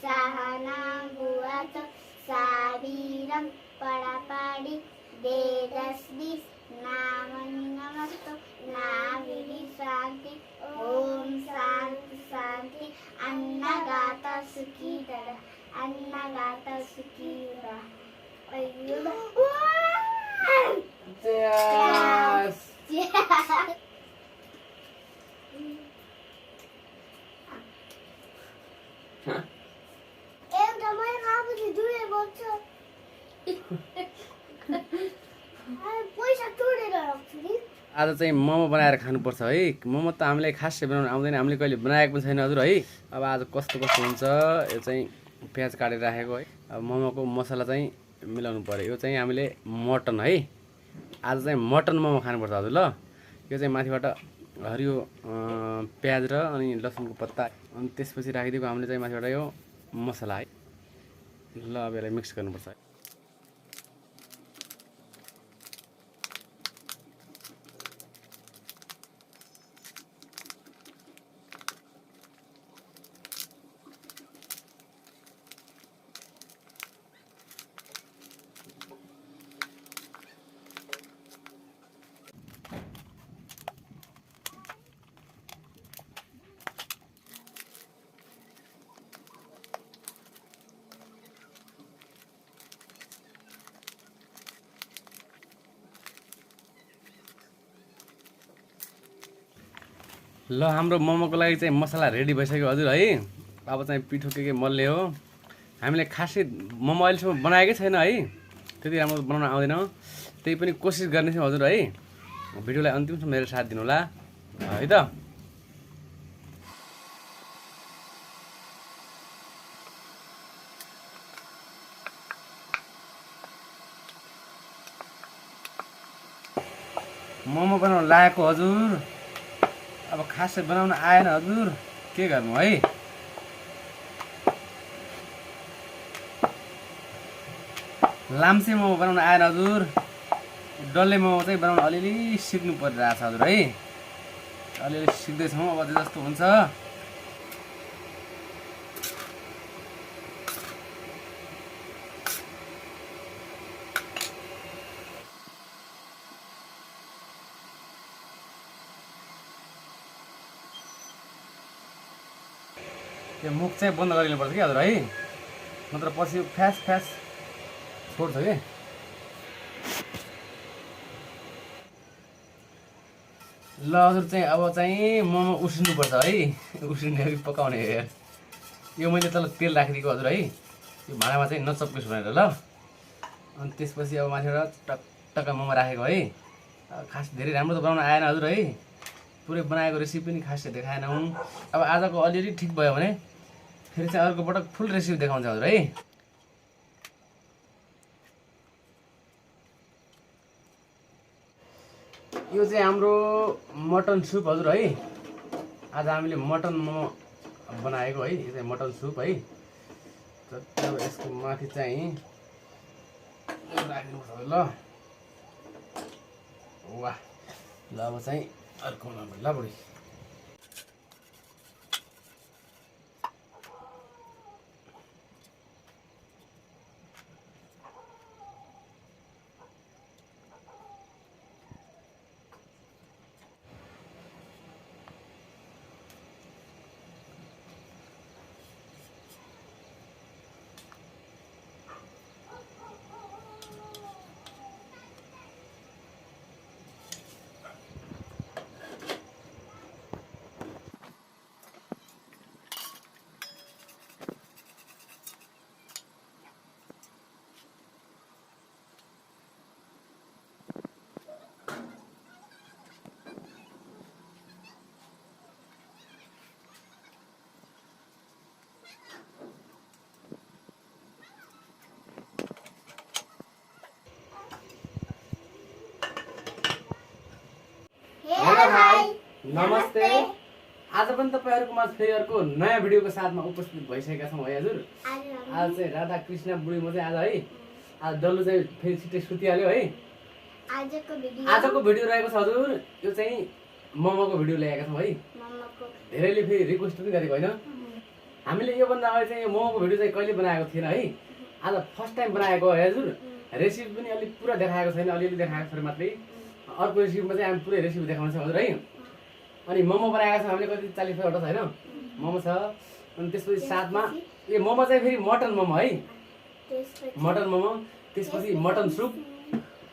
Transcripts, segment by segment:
सहना बुआत सावीरम पड़ापाड़ी दे 10-20 नामनी नमस्तु नाविधि शांति ओम शांति शांति अन्नदाता सुखी तरह अन्नदाता सुखी तरह Cheers. एउटा मैले खाएपछि दुई बज्छ पैसा तोडेर राख्छु नि आज चाहिँ मोमो बनाएर खानुपर्छ है मोमो त हामीलाई खासै बनाउन आउँदैन हामीले कहिले बनाएको पनि छैन हजुर है अब आज कस्तो कस्तो हुन्छ यो चाहिँ प्याज काटेर राखेको है अब मोमोको मसला चाहिँ मिलाउनु पर्यो यो चाहिँ हामीले मटन है आज चाहिँ मटन मोमो खानुपर्छ हजुर ल यो चाहिँ माथिबाट हरियो प्याज र अनि लसुनको पत्ता अनि त्यसपछि राखिदिएको हामीले चाहिँ माथिबाट यो मसला है ल अब यसलाई मिक्स गर्नुपर्छ है ल हाम्रो मोमोको लागि चाहिँ मसला रेडी भइसक्यो हजुर है अब चाहिँ पिठो के मल्ले हो हामीले खासै मोमो अहिलेसम्म बनाएकै छैन है त्यति राम्रो बनाउन आउँदैन त्यही पनि कोसिस गर्नेछौँ हजुर है भिडियोलाई अन्तिमसम्म मेरो साथ दिनु होला है त मोमो बनाउन लागेको हजुर अब खासै बनाउन आएन हजुर के गर्नु है लाम्चे मोमो बनाउन आएन हजुर डल्ले मोमो चाहिँ बनाउन अलिअलि सिक्नु परिरहेछ हजुर है अलिअलि सिक्दैछौँ अब चाहिँ जस्तो हुन्छ यो मुख चाहिँ बन्द गरिनुपर्छ कि हजुर है नत्र पछि फ्यास फ्यास छोड्छ कि ल हजुर चाहिँ अब चाहिँ मोमो उसिन्नुपर्छ है उसिन्ने अघि पकाउने यो मैले तल तेल राखिदिएको हजुर है यो भाँडामा चाहिँ नचप्कियोस् भनेर ल अनि त्यसपछि अब माथिबाट टक टक्क मोमो राखेको है खास धेरै राम्रो त बनाउन आएन हजुर है पुरै बनाएको रेसिपी पनि खासै देखाएनौँ अब आजको अलिअलि ठिक भयो भने फेरि चाहिँ अर्को पटक फुल रेसिपी देखाउँछ हजुर है यो चाहिँ हाम्रो मटन सुप हजुर है आज हामीले मटन मोमो बनाएको है यो चाहिँ मटन सुप है अब यसको माथि चाहिँ राख्नुपर्छ ल वाह ल अब चाहिँ अर्को ल बुढी नमस्ते आज पनि तपाईहरुको माझ फेरि अर्को नयाँ भिडियोको साथमा उपस्थित भइसकेका छौं है हजुर आज चाहिँ राधा कृष्ण बुढी म चाहिँ आज है आज डल्लु चाहिँ फेरि छिटै सुतिहाल्यो है आजको भिडियो रहेको छ हजुर यो चाहिँ मोमोको भिडियो ल्याएका छौं है मोमोको धेरैले फेरि रिक्वेस्ट पनि गरेको हैन हामीले योभन्दा अगाडि चाहिँ यो मोमोको भिडियो चाहिँ कहिले बनाएको थिएन है। आज फर्स्ट टाइम बनाएको है हजुर। रेसिपी पनि अलिक पुरा देखाएको छैन, अलिअलि देखाएको छ मात्रै। अर्को रेसिपीमा चाहिँ हामी पुरै रेसिपी देखाउँछौँ हजुर है। अनि मोमो बनाएको छ हामीले कति 40-50 छ होइन मोमो छ। अनि त्यसपछि साथमा यो मोमो चाहिँ फेरि मटन मोमो है, मटन मोमो। त्यसपछि मटन सुप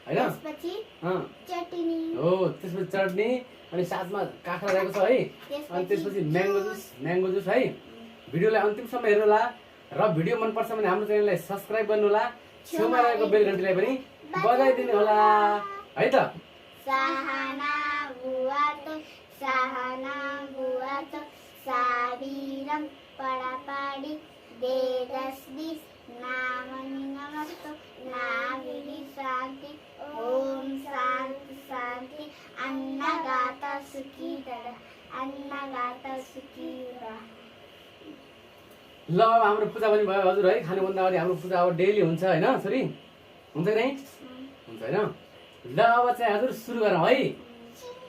होइन हो, त्यसपछि चटनी अनि साथमा काँक्रा रहेको छ है। अनि त्यसपछि म्याङ्गो जुस है। भिडियोलाई अन्तिमसम्म हेर्नुहोला र भिडियो मनपर्छ भने हाम्रो च्यानललाई सब्सक्राइब गर्नुहोला, छेउमा रहेको बेल घन्टीलाई पनि बजाइदिनु होला है त। Sahana buat sabiram parapadi dedasdis namanimastu navidi santi om santi annagata sukidara ल अब हाम्रो पूजा पनि भयो हजुर है। खानुभन्दा अगाडि हाम्रो पूजा अब डेली हुन्छ होइन छोरी, हुन्छ कि नै? हुन्छ होइन। ल अब चाहिँ हजुर सुरु गरौँ है।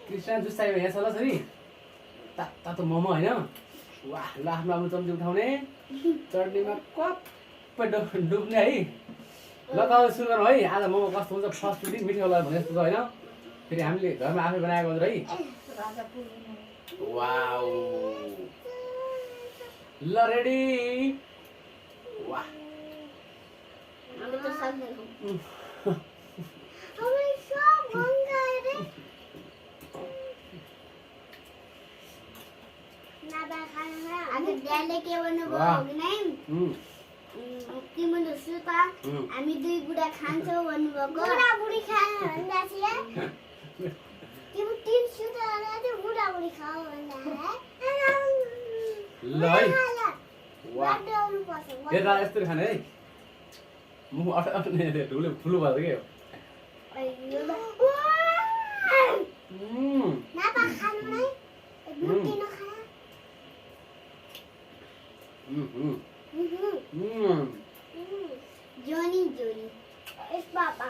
कृष्ण जुस चाहियो यहाँ छ ल छोरी, तातो मोमो होइन। वाह, ल आफ्नो आफ्नो चम्ची उठाउने, चटनीमा कप डुब्ने है। ल त अब सुरु गरौँ है। आज मोमो कस्तो हुन्छ फर्स्ट दिन मिठो होला भने जस्तो छ होइन। फेरि हामीले घरमा आफै बनाएको हजुर है। वाउ, ल रेडी। वाह, के भन्नुभयो नै तिम्रो सुता हामी दुई बुढा खान्छौ भन्नुभएको। बुढा बुढी खानु भन्दा चाहिँ तिम्रो तीन सुता चाहिँ बुढा बुढी खाऊ भन्दा ल है। वाह, यता यस्तरी खाने है। मुख अट्ने ठुलो फुलो भयो के Johnny. Es papa.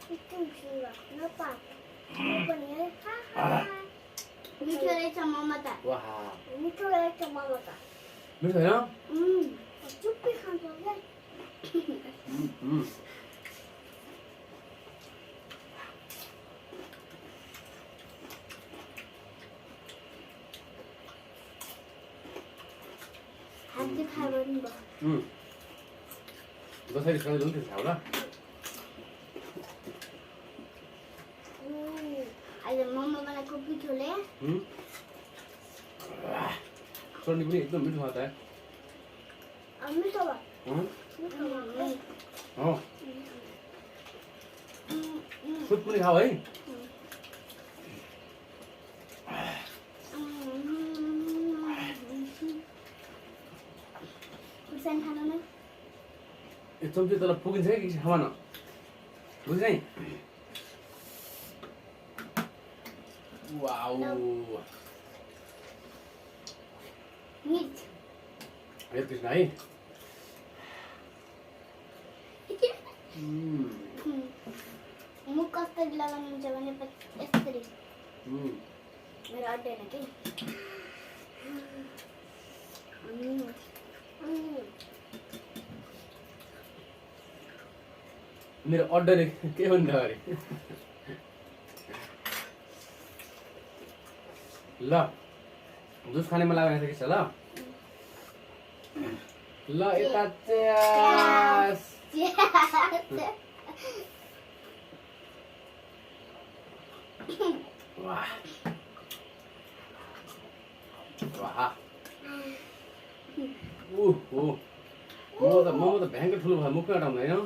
Itu sudah. No papa. मिठो रहेछ मोमो त। वाह, मिठो रहेछ मोमो त। मिठो होइन? चुप्पी खान्छ क्या। हातले खायो भने भयो। जसरी खाने जुन त्यो होला। अहिले मोमो बनाएको पिठोले चटनी पनि एकदम मिठो छ त। मिठो भयो। सुप पनि खाऊ है। यो चम्ची तल पुगिन्छ कि खामा न, बुझ्छ है। वाउ, हे कृष्ण है। मुख कसरी लगाउनुहुन्छ भने यसरी मेरो अड्दैन कि। मेरो अड्डरले के भन्दा अरे। ल जुस खाने मन लागेको छ कि ल। ल यता च्यास। वाह वाह, ओहो मोमो त भयङ्कर ठुलो भयो, मुखमा अटाउँदैन।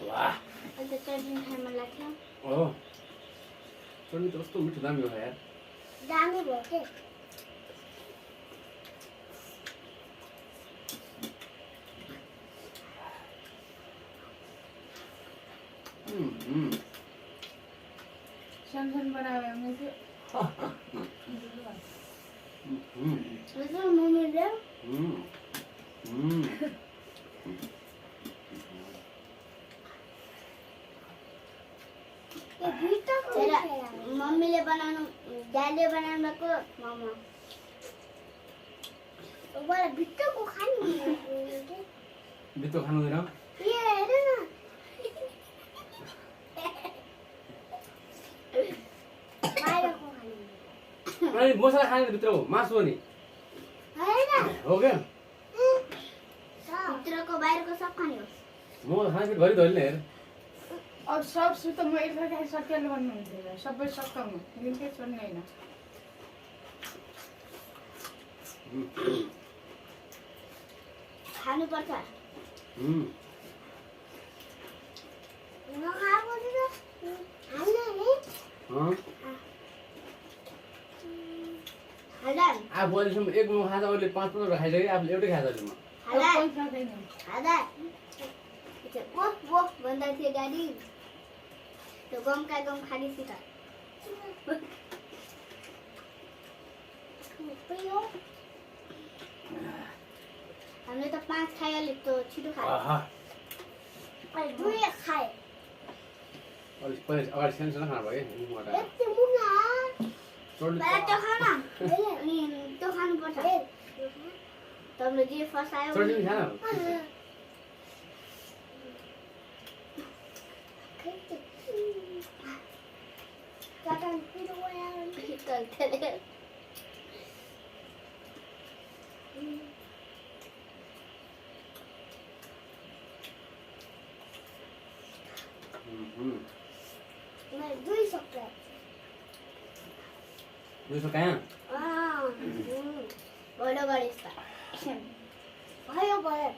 वाह, चटनी खान मन लाग्छ। चटनी त कस्तो मिठो दामी भयो यार। दामी भयो के। सानो बनायो भने चाहिँ यसो मम्मीले मम्मीले बनाउनु ड्याडीले बनाउनुको मोमो बडा भित्रको खानु भित्र खानु हुँदैन ए हेर न बाहिरको खानु अनि मसला खाने भित्र हो मासु हो नि हैन हो क्या भित्रको बाहिरको सब खाने हो म खाने फेरि घरि धरि हेर अब सब सुत म एक खाइ सकिहाल्नु भन्नु हुन्थ्यो सबै सकाउनु निकै छोड्ने होइन खानुपर्छ नखाएको थियो हाल्न नि हाल्न आफू अहिलेसम्म एक मोमो खान्छ अरूले 5-5 वटा खाइसक्यो आफूले एउटै खान्छ अहिले म कोही खाँदैन हाल्दा वो भन्दा थियो ड्याडी त्यो गमका गम खालिसी त हामीले त 5 खाइहाल्यो त छिटो खायो दुई खाए अलिक पहिले अगाडि सानो सानो खानु भयो कि मोटा यति मुना टोटली पहिला त्यो खान अनि त्यो खानुपर्छ तपाईँले जे फसायो टोटली खान दुई सक्छ दुसो कहाँ बडो गरेछ भयो भयो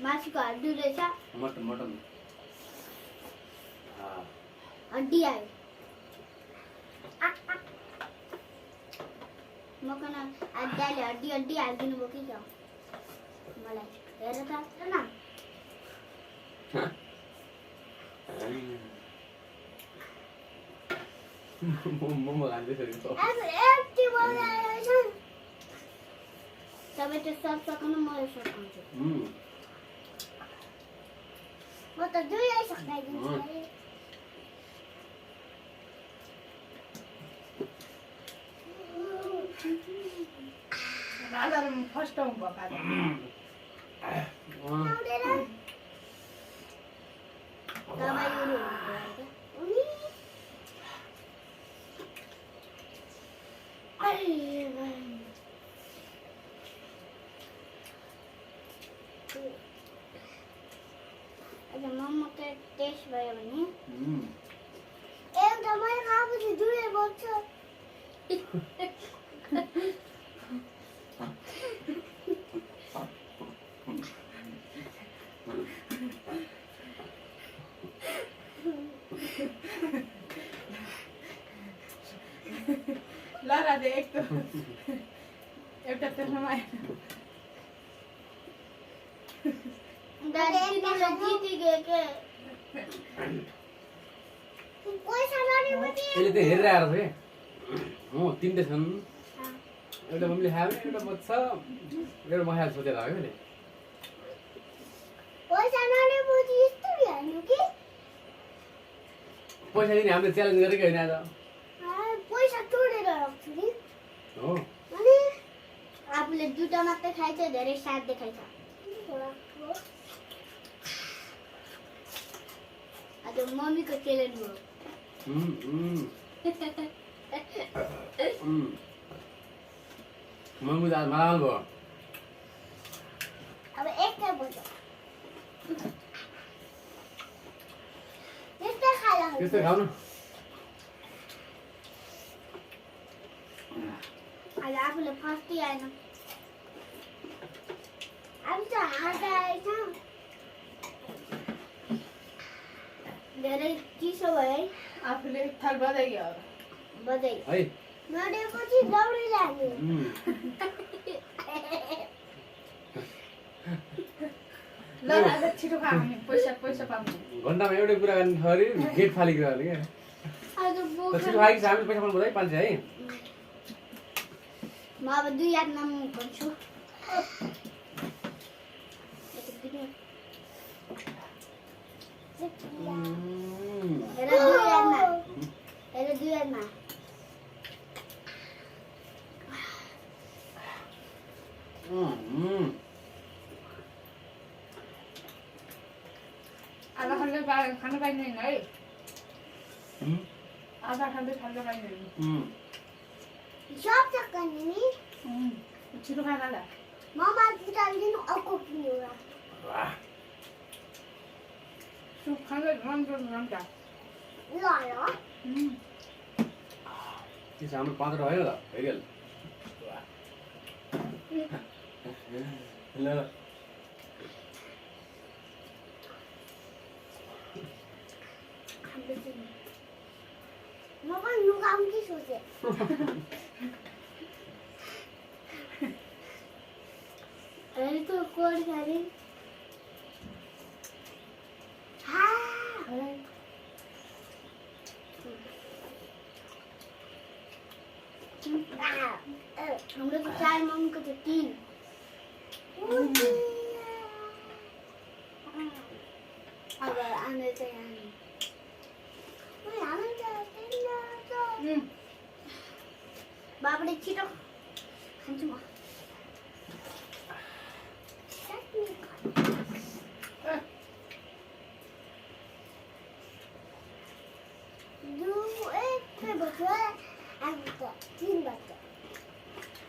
मासुको हड्डी रहेछ मटन मटन हड्डी आयो मकन आजले हड्डी हड्डी हालिदिनु भयो कि क्या मलाई हेर त न मोमो खाँदै फेरि तपाईँ त्यो सब सकाउनु म यो सकाउँछु म त दुई सकाइदिन्छु राजा फर्स्ट टाइम पकाएको मोमो टेस्ट भयो भने एउटा मैले खाएपछि दुई बज्छ ल राजा एक त एउटा त्यसमा यसले त हेरेर आएर थियो हो तिनवटा छन् एउटा मम्मीले खायो भने एउटा बच्छ एउटा म खाएर सोचेर आयो नि पैसा दिने हामीले च्यालेन्ज गरेकै होइन आज पैसा तोडेर राख्छु नि हो अनि आफूले दुईटा मात्रै खाइछ धेरै साथ देखाइछ आज मम्मीको च्यालेन्ज हो मम्मी त आज मालामाल भयो अब एकटा बज्यो त्यस्तै खाला त्यस्तै खाऊ न आज आफूले फर्स्टै आएन अब त हार्दा आएछ धेरै चिसो भयो है आफूले एक थाल बजाइयो बजाइ है मरेपछि दौडिरहने ल आज छिटो खा हामी पैसा पाउँछ घन्टामा एउटै कुरा गर्ने थरी गेट फालिकन क्या आज त बोका छिटो खाइन्छ हामीले पैसा पाउनु पर्दैन पाल्छ है म अब 2 याद नाम भन्छु हेर 2 यादमा आधा खाँदै खानु पाइँदैन है आधा खाँदै पाइँदैन सब सक्ने नि छिटो खा दादा ममा किटालिदिनु अर्को किन्यो सुप खाँदै राम्रो हुन्छ ल त्यो हाम्रो 5 रह्यो त हेरिहाल ल म पनि लुगाउँ कि सोचेँ अरे तो कोड खाने हाम्रो तो 4 मम्मीको त 3 अब आने चाहिँ बाबाले छिटो खान्छु म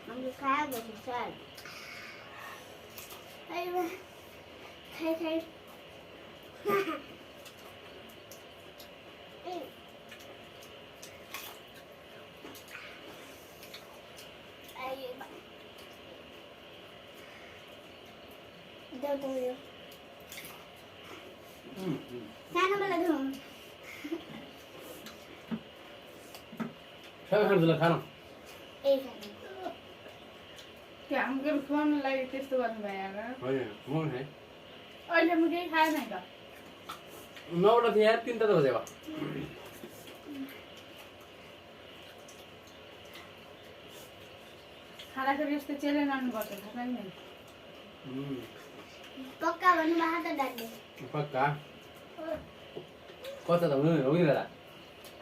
हाम्रो खाएको छ सर खाइ सानो बेला धुम सबै खानु ल खानु ए त्यो हाम्रो खुवाउनुलाई त्यस्तो गर्नु भयो होइन म खाएँ अहिले म केही खाएन त 9 वटा थियो यार 3 त बजेको खाँदाखेरि यस्तो चेले लानुपर्छ थाहा छैन पक्का भन्नु भएको त डाक्ने पक्का कता त हुनु हो कि दादा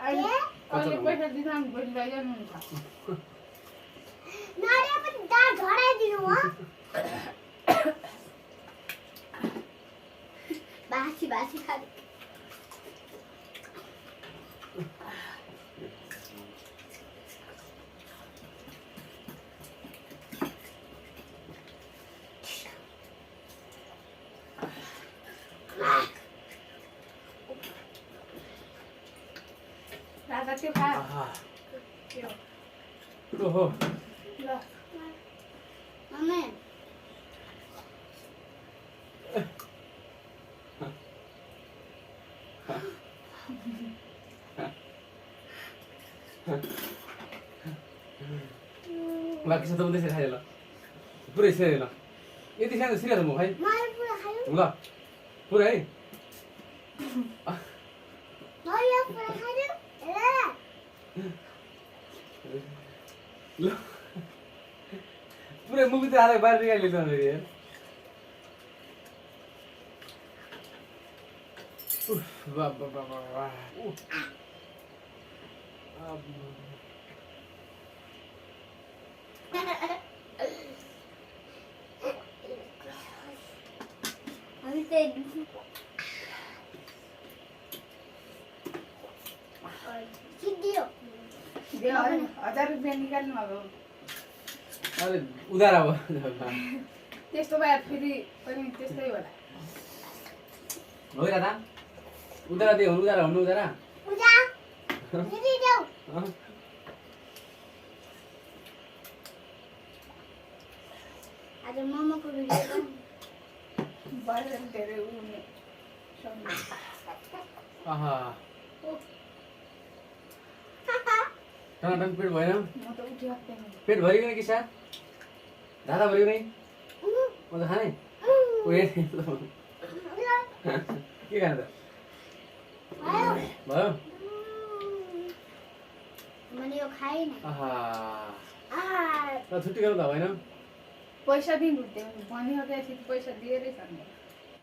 अहिले पैसा दिँदा हामी भोलि लैजानुहुन्छ नारे पनि दाँत झराइदिनु हो बासी खाने राजा त्यो खा ओहो ल मम्मी बाकी सब त म त्यसरी खाइदिएँ ल पुरै सिरियल ल यति सानो सिरियल म खाइ मैले पुरा खायो ल पुरै है मैले पुरा खायो ल पुरै मुभी त हालेर बाहिर निकालिदिन्छ फेरि यार उफ वाह वाह वाह वाह हामी चाहिँ सिद्धियो 1000 रुपियाँ निकाल्नु अब अरे उधार अब त्यस्तो भए फेरि पनि त्यस्तै होला हो दादा उधार दियो उधार हुनु उधार पूजा दिदी देऊ आज मोमोको भिडियो बाहिर धेरै उड्ने आहा टनाटन पेट भएन म त उठि हट्दैन पेट भरिकन किसा दादा भरिकन म त खाने उयो के खाने त भयो मैले यो खाइन आहा आ ल छुट्टी गर्नु त होइन पैसा दिनु भन्ने हो कि पैसा दिएरै खानु